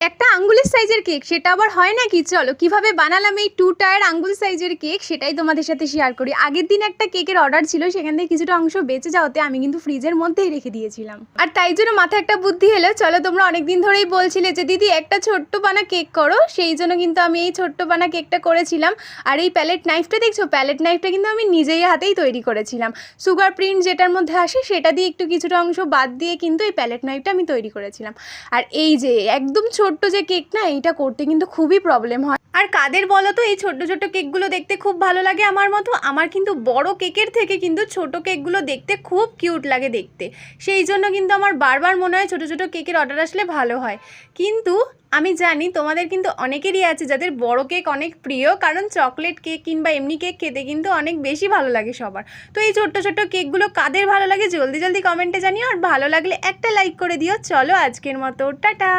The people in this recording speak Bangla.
একটা আঙ্গুলের সাইজের কেক, সেটা আবার হয় নাকি? চলো কিভাবে বানালাম এই 2 টায়ার আঙ্গুল সাইজের কেক সেটাই তোমাদের সাথে শেয়ার করি। আগের দিন একটা কেকের অর্ডার ছিল, সেখান থেকে কিছুটা অংশ বেঁচে যাওয়াতে আমি কিন্তু ফ্রিজের মধ্যেই রেখে দিয়েছিলাম। আর তাই জন্য মাথায় একটা বুদ্ধি এলো, চলো তোমরা অনেকদিন ধরেই বলছিলে যে দিদি একটা ছোট্ট পানা কেক করো, সেই জন্য কিন্তু আমি এই ছোট্ট পানা কেকটা করেছিলাম। আর এই প্যালেট নাইফটা দেখছো, প্যালেট নাইফটা কিন্তু আমি নিজেই হাতেই তৈরি করেছিলাম। সুগার প্রিন্ট যেটার মধ্যে আসে সেটা দিয়ে একটু কিছুটা অংশ বাদ দিয়ে কিন্তু এই প্যালেট নাইফটা আমি তৈরি করেছিলাম। আর এই যে একদম ছোট্ট যে কেক না, এইটা করতে কিন্তু খুবই প্রবলেম হয়। আর কাদের বলো তো এই ছোট্ট ছোট্ট কেকগুলো দেখতে খুব ভালো লাগে আমার মতো? আমার কিন্তু বড় কেকের থেকে কিন্তু ছোট কেকগুলো দেখতে খুব কিউট লাগে দেখতে। সেই জন্য কিন্তু আমার বারবার মনে হয় ছোট ছোট কেকের অর্ডার আসলে ভালো হয়। কিন্তু আমি জানি তোমাদের কিন্তু অনেকেরই আছে যাদের বড় কেক অনেক প্রিয়, কারণ চকলেট কেক কিংবা এমনি কেক খেতে কিন্তু অনেক বেশি ভালো লাগে সবার। তো এই ছোট্ট ছোট্ট কেকগুলো কাদের ভালো লাগে জলদি জলদি কমেন্টে জানিও, আর ভালো লাগলে একটা লাইক করে দিও। চলো আজকের মতো টাটা।